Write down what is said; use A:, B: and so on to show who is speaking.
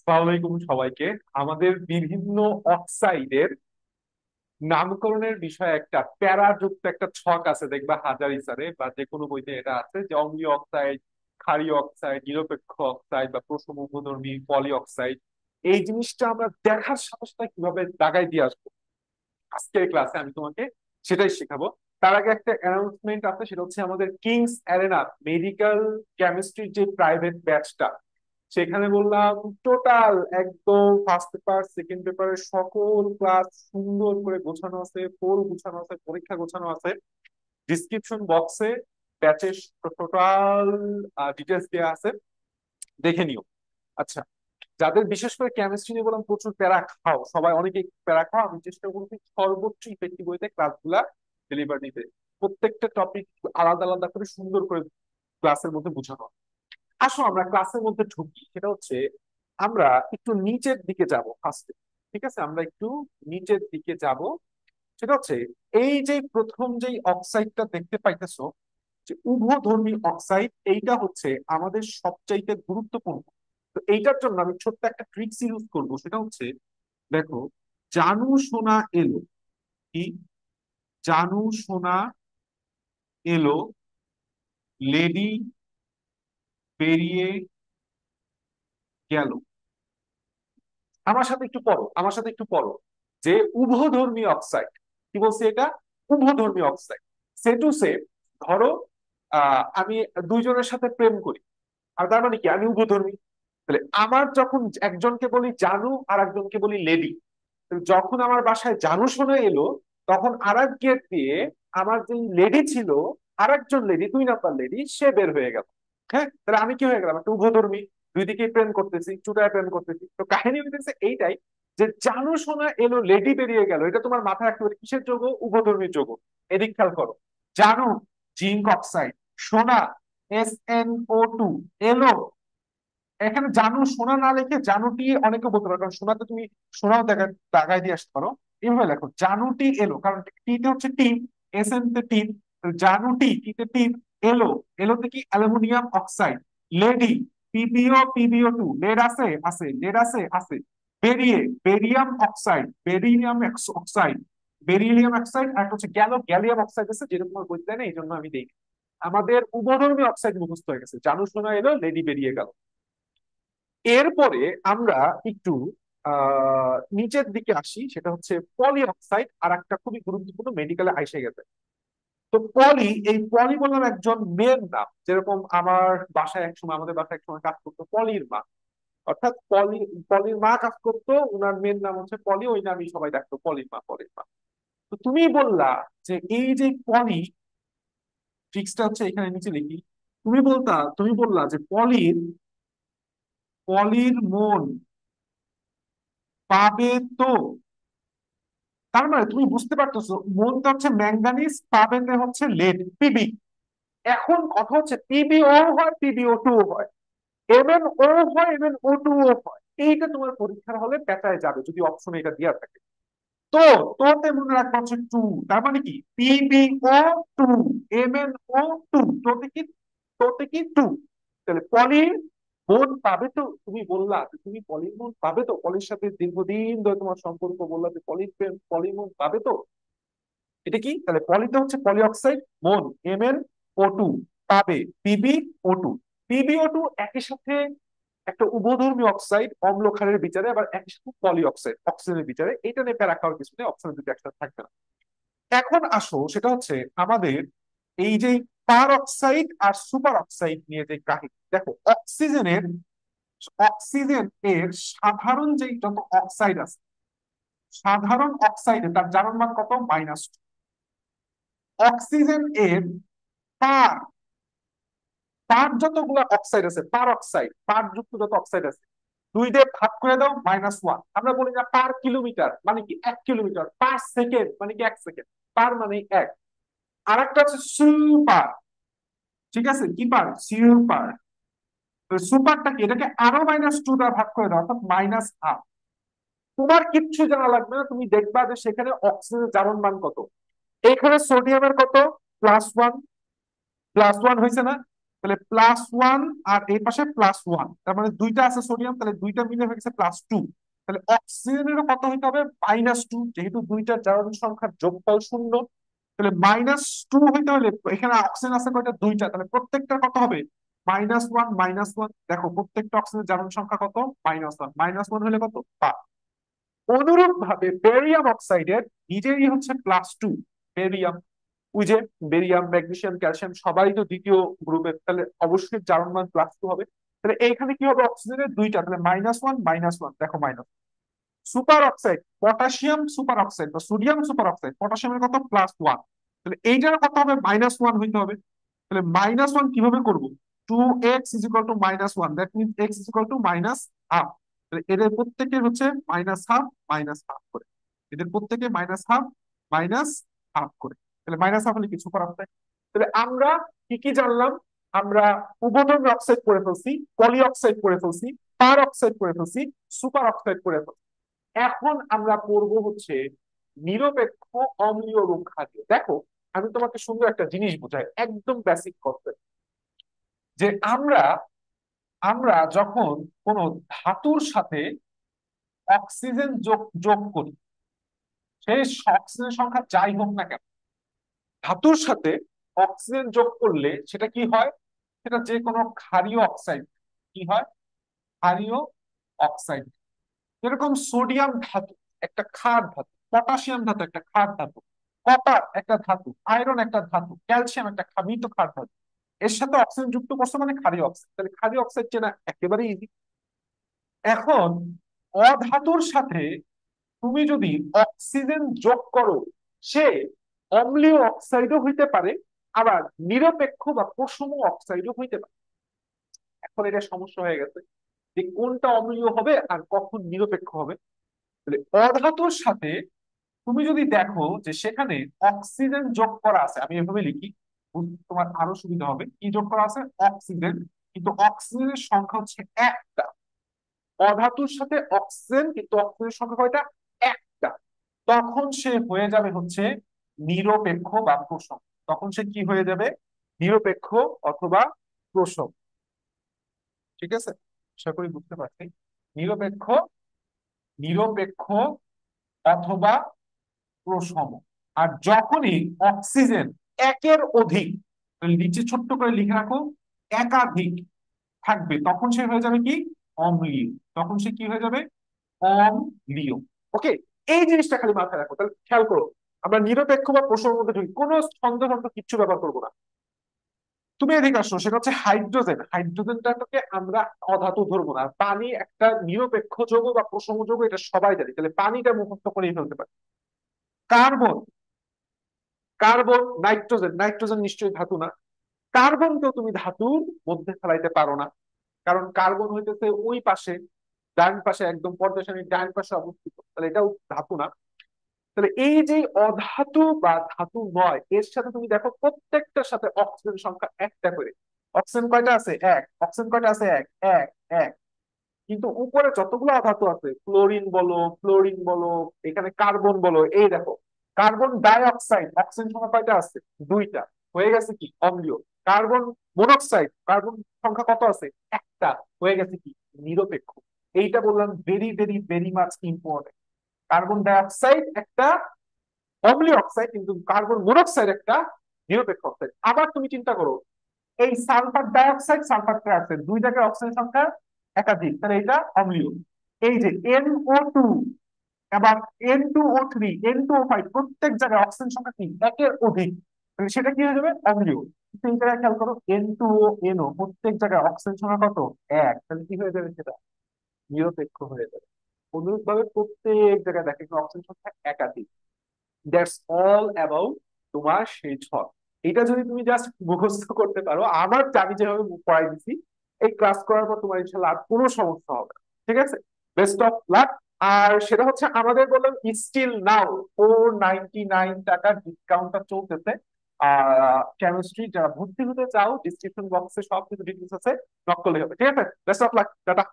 A: আসসালামু আলাইকুম সবাইকে। আমাদের বিভিন্ন অক্সাইডের নামকরণের বিষয়ে একটা প্যারাযুক্ত একটা ছক আছে, দেখবা হাজারি স্যারে বা যে কোনো বইতে এটা আছে, যে অম্লীয় অক্সাইড, ক্ষারীয় অক্সাইড, নিরপেক্ষ অক্সাইড বা প্রশম উভধর্মী পলি অক্সাইড। এই জিনিসটা আমরা দেখার সাথে সাথে কিভাবে দাগাই দিয়ে আসবো, আজকের ক্লাসে আমি তোমাকে সেটাই শেখাবো। তার আগে একটা অ্যানাউন্সমেন্ট আছে, সেটা হচ্ছে আমাদের কিংস অ্যারেনা মেডিকেল কেমিস্ট্রির যে প্রাইভেট ব্যাচটা, সেখানে বললাম টোটাল একদম ফার্স্ট পেপার সেকেন্ড পেপারের সকল ক্লাস সুন্দর করে গোছানো আছে, পোল গোছানো আছে, পরীক্ষা গোছানো আছে। ডিসক্রিপশন বক্সে ব্যাচের টোটাল ডিটেলস দেওয়া আছে, দেখে নিও। আচ্ছা, যাদের বিশেষ করে কেমিস্ট্রি নিয়ে বললাম প্রচুর প্যারা খাও, সবাই অনেকে প্যারা খাও, আমি চেষ্টা করছি সর্বোচ্চ ইফেক্টিভ ওয়েতে ক্লাসগুলা ডেলিভার দিতে। প্রত্যেকটা টপিক আলাদা আলাদা করে সুন্দর করে ক্লাসের মধ্যে বোঝানো। আসো আমরা ক্লাসের মধ্যে ঢুকি। সেটা হচ্ছে আমরা একটু নিচের দিকে যাব ফার্স্টে। ঠিক আছে, আমরা একটু নিচের দিকে যাব। সেটা হচ্ছে এই যে প্রথম যেই অক্সাইডটা দেখতে পাইতেছো, যে উভধর্মী অক্সাইড, এইটা হচ্ছে আমাদের সবচাইতে গুরুত্বপূর্ণ। তো এইটার জন্য আমি ছোট্ট একটা ট্রিক্স ইউজ করব। সেটা হচ্ছে, দেখো, জানু সোনা এলো, কি জানু সোনা এলো, লেডি বেরিয়ে গেল। আমার সাথে একটু পড়ো, আমার সাথে একটু পড়ো। যে উভধর্মী অক্সাইড, কি বলছে এটা? উভধর্মী অক্সাইড। সে টু সে, ধরো আমি দুইজনের সাথে প্রেম করি, আর তার মানে কি আমি উভধর্মী। তাহলে আমার যখন একজনকে বলি জানু আর একজনকে বলি লেডি, যখন আমার বাসায় জানু শোনা এলো, তখন আর এক গেট দিয়ে আমার যে লেডি ছিল, আর একজন লেডি, 2 নাম্বার লেডি, সে বের হয়ে গেল। হ্যাঁ, তাহলে আমি কি হয়ে গেলাম? একটা উভধর্মী, দুই দিকে প্রেম করতেছি, চুটায় প্রেম করতেছি। তো কাহিনী হইতেছে এইটাই, যে জানু শোনা এলো লেডি বেরিয়ে গেল, এটা তোমার মাথায় রাখতে হবে কিসের যোগ? উভধর্মীর যোগ। এদিক খেয়াল করো। জানু জিঙ্ক অক্সাইড, সোনা SnO2, এলো। এখানে জানু সোনা না লিখে জানুটি অনেকে বলতে পারো, কারণ সোনাতে তুমি সোনাও দাগায় দিয়ে আসতে পারো। এইভাবে লেখো জানুটি এলো, কারণ টিতে হচ্ছে টিন, SN তে টিন। জানুটি টিতে টিন, এলো, এলোতে কি অ্যালুমিনিয়াম অক্সাইড। লেডি PbO PbO2, লেড আছে, আছে, লেড আছে, আছে। বেরিয়ে barium oxide, beryllium oxide, beryllium oxide. আর একটা হচ্ছে গ্যালিয়াম অক্সাইড আছে, যেটা তোমার বলতে দেয় না, এই জন্য আমি দিই। আমাদের উভধর্মী অক্সাইড মুখস্থ হয়ে গেছে, জানু সোনা এলো লেডি বেরিয়ে গেল। এরপরে আমরা একটু নিচের দিকে আসি। সেটা হচ্ছে পলি অক্সাইড, আর একটা খুবই গুরুত্বপূর্ণ, মেডিকেলে আইসে গেছে। তো পলি, এই পলি বললাম একজন মেয়ের নাম। যেরকম আমাদের বাসায় একসময় কাজ করতো পলির মা, অর্থাৎ পলির মা কাজ করতো, ওনার মেয়ের নাম হচ্ছে পলি, ওই নামই সবাই ডাকতো পলির মা, পলির মা। তো তুমি বললা যে এই যে পলি, ফিক্সটা হচ্ছে এখানে নিচে লিখি। তুমি বললা যে পলির পলির মন পাবে তো। তার মানে তুমি বুঝতে পারতেছো, মনটা হচ্ছে ম্যাঙ্গানিজ, পাবেন হচ্ছে লেড, পিবি। এখন কথা হচ্ছে PbO হয়, PbO2 হয়, MnO হয়, MnO2 হয়। এইটা তোমার পরীক্ষার হলে পেঁচায় যাবে যদি অপশন এটা দেওয়া থাকে। তো তোতে মনে রাখবা হচ্ছে টু। তার মানে কি PbO2, MnO2, তোতে কি টু। তাহলে পলির বোন পাবে তো। তুমি বললা যে তুমি পলির বোন পাবে তো, পলির সাথে দীর্ঘদিন ধরে তোমার সম্পর্ক, বললা যে পলির বোন পাবে তো। এটা কি? তাহলে পলিতে হচ্ছে পলিঅক্সাইড, মন MnO2, পাবে PbO2। PbO2 একই সাথে একটা উভধর্মী অক্সাইড, অম্ল ক্ষারের বিচারে, আবার একই সাথে পলিঅক্সাইড অক্সিজেনের বিচারে। এটা নিয়ে প্যারা খাওয়ার কিছু নেই, অক্সিজেন দুটো একসাথে থাকবে না। এখন আসো, সেটা হচ্ছে আমাদের এই যে পার অক্সাইড আর সুপার অক্সাইড নিয়ে যে কাহিনী। দেখো, অক্সিজেন এর সাধারণ যে যত অক্সাইড আছে, সাধারণ অক্সাইডে তার জারণ মান কত? -2। অক্সিজেন এর পার পার যতগুলো অক্সাইড আছে, পার অক্সাইড, পার যুক্ত যত অক্সাইড আছে, দুই দিয়ে ভাগ করে দাও, -1। আমরা বলি না পার কিলোমিটার মানে কি 1 কিলোমিটার, পার সেকেন্ড মানে কি 1 সেকেন্ড, পার মানে 1। আর একটা আছে সুপার। ঠিক আছে, কি পার? সুপার। সুপারটা কি? এটাকে আরো -2 দ্বারা ভাগ করে দাও, অর্থাৎ -1/2। তোমার কিচ্ছু জানা লাগবে না, তুমি দেখবা যে সেখানে অক্সিজেনের জারণ মান কত। এখানে সোডিয়ামের কত? +1, +1 হয়েছে না? তাহলে +1 আর এই পাশে +1, তার মানে দুইটা আছে সোডিয়াম, তাহলে দুইটা মিলে হয়ে গেছে +2। তাহলে অক্সিজেনেরও কত হইতে হবে? -2, যেহেতু দুইটা জারণ সংখ্যার যোগফল 0। তাহলে -2 হইতে হলে এখানে অক্সিজেন আছে কয়টা? দুইটা, তাহলে প্রত্যেকটা কত হবে? -1 -1। দেখো প্রত্যেকটা অক্সিজেনের জারণ সংখ্যা কত? -1। -1 হলে কত? 5। অনুরূপ ভাবে বেরিয়াম অক্সাইডের নিজেরই হচ্ছে +2। বেরিয়াম, ওই যে বেরিয়াম, ম্যাগনেসিয়াম, ক্যালসিয়াম সবাই তো দ্বিতীয় গ্রুপের, তাহলে অবশ্যই জারণ মান +2 হবে। তাহলে এইখানে কি হবে? অক্সিজেনের দুইটা, তাহলে -1 -1, দেখো minus. Super oxide potassium super oxide বা সোডিয়াম সুপার অক্সাইড, পটাশিয়ামের কত? +1। তাহলে এইটার কত হবে? -1 হইতে হবে। তাহলে -1 কিভাবে করব? 2x -1, that means x=-1/2। তাহলে এদের প্রত্যেকের হচ্ছে -1/2 -1/2 করে, এদের প্রত্যেকে -1/2 -1/2 করে। তাহলে -1/2 হলে কি? Super oxide. তাহলে আমরা কি কি জানলাম? আমরা উভধর্মী অক্সাইড করে ফেলছি, পলি অক্সাইড করে ফেলছি, পার অক্সাইড করে ফেলছি, সুপার অক্সাইড করে ফেলছি। এখন আমরা পড়বো হচ্ছে নিরপেক্ষ অম্লীয় রূপ খাদ্য। দেখো, আমি তোমাকে সুন্দর একটা জিনিস বোঝাই, একদম বেসিক কনসেপ্ট, যে আমরা আমরা যখন কোন ধাতুর সাথে অক্সিজেন যোগ যোগ করি, সেই অক্সিজেন সংখ্যা যাই হোক না কেন, ধাতুর সাথে অক্সিজেন যোগ করলে সেটা কি হয়? সেটা যে কোনো ক্ষারীয় অক্সাইড, কি হয়? ক্ষারীয় অক্সাইড। যেরকম সোডিয়াম ধাতু একটা ক্ষার ধাতু, পটাশিয়াম ধাতু একটা ক্ষার ধাতু, কপার একটা ধাতু, আয়রন একটা ধাতু, ক্যালসিয়াম একটা মৃত ক্ষার ধাতু। এর সাথে অক্সিজেন যুক্ত করছে মানে ক্ষারীয় অক্সাইড। তাহলে ক্ষারীয় অক্সাইড চেনা একেবারে ইজি। এখন অধাতুর সাথে তুমি যদি অক্সিজেন যোগ করো, সে অম্লীয় অক্সাইডও হইতে পারে, আবার নিরপেক্ষ বা প্রশম অক্সাইডও হইতে পারে। এখন এটা সমস্যা হয়ে গেছে যে কোনটা অম্লীয় হবে আর কখন নিরপেক্ষ হবে। তাহলে অধাতুর সাথে তুমি যদি দেখো যে সেখানে অক্সিজেন যোগ করা আছে, আমি এভাবে লিখি তোমার আরো সুবিধা হবে। কি যোগ করা আছে? অক্সিজেন। কিন্তু অক্সিজেনের সংখ্যা হচ্ছে একটা। অধাতুর সাথে অক্সিজেন, কিন্তু অক্সিজেনের সংখ্যা কয়টা? একটা। তখন সে হয়ে যাবে হচ্ছে নিরপেক্ষ বা প্রশম। তখন সে কি হয়ে যাবে? নিরপেক্ষ অথবা প্রশম। ঠিক আছে, আশা করি বুঝতে পারছি। নিরপেক্ষ, নিরপেক্ষ অথবা প্রশম। আর যখনই অক্সিজেন একের অধিক, নিচে ছোট্ট করে লিখে রাখো, একাধিক থাকবে, তখন সে হয়ে যাবে কি? অম্লীয়। তখন সে কি হয়ে যাবে? অম্লীয়। ওকে, এই জিনিসটা খালি মাথায় রাখো। তাহলে খেয়াল করো, আমরা নিরপেক্ষ বা প্রশমের মধ্যে ঢুকি, কোনো ছন্দ কিচ্ছু ব্যবহার করবো না। তুমি এদিকে আসো, সেটা হচ্ছে হাইড্রোজেন। হাইড্রোজেনটাকে আমরা অধাতু ধরবো না। আর পানি একটা নিরপেক্ষ যৌগ বা প্রশম যৌগ, এটা সবাই জানি। তাহলে পানিটা মুখস্থ করেই ফেলতে পারে। কার্বন, কার্বন, নাইট্রোজেন, নাইট্রোজেন নিশ্চয়ই ধাতু না। কার্বনকেও তুমি ধাতুর মধ্যে ফেলাইতে পারো না, কারণ কার্বন হইতেছে ওই পাশে, ডান পাশে, একদম পর্দা সারণীর ডান পাশে অবস্থিত, তাহলে এটাও ধাতু না। তাহলে এই যে অধাতু বা ধাতু নয়, এর সাথে তুমি দেখো প্রত্যেকটার সাথে অক্সিজেন সংখ্যা একটা করে। অক্সিজেন কয়টা আছে? এক। অক্সিজেন কয়টা আছে? এক এক এক। কিন্তু উপরে যতগুলো অধাতু আছে, ক্লোরিন বলো, ফ্লোরিন বলো, এখানে কার্বন বলো, এই দেখো কার্বন ডাই অক্সাইড, অক্সিজেন সংখ্যা কয়টা আছে? দুইটা। হয়ে গেছে কি? অম্লীয়। কার্বন মনোক্সাইড, কার্বন সংখ্যা কত আছে? একটা। হয়ে গেছে কি? নিরপেক্ষ। এইটা বললাম very very very much important. Carbon ডাই অক্সাইড একটা অম্লীয় অক্সাইড, কিন্তু কার্বন মনোক্সাইড একটা নিরপেক্ষ অক্সাইড। আবার তুমি চিন্তা করো, এই সালফার ডাইঅক্সাইড, সালফার ট্রাইঅক্সাইড, দুই জায়গায় অক্সিজেন সংখ্যা একাধিক, তাহলে এটা অম্লীয়। এই যে NO2 এবং N2O3, N2O5, প্রত্যেক জায়গায় অক্সিজেন সংখ্যা কি? একের অধিক, তাহলে সেটা কি হয়ে যাবে? অম্লীয়। এই জায়গায় খেয়াল করো, N2O, প্রত্যেক জায়গায় অক্সিজেন সংখ্যা কত? এক, তাহলে কি হয়ে যাবে? সেটা নিরপেক্ষ হয়ে যাবে। অনুরূপভাবে প্রত্যেক জায়গায় দেখে অক্সিজেন সংখ্যা একাধিক। দ্যাটস অল অ্যাবাউট তোমার সেই ছক। এটা যদি তুমি জাস্ট মুখস্থ করতে পারো, আমার আমি যেভাবে পড়াই দিচ্ছি, এই ক্লাস করার পর তোমার ইনশাল্লাহ আর কোনো সমস্যা হবে না। ঠিক আছে, বেস্ট অফ লাক। আর সেটা হচ্ছে আমাদের বললাম স্টিল নাও 499 টাকার ডিসকাউন্টটা চলতেছে। কেমিস্ট্রি যারা ভর্তি হতে চাও, ডিসক্রিপশন বক্সে সব কিছু ডিটেলস আছে, নক করলে হবে। ঠিক আছে, বেস্ট অফ লাক, টাটা।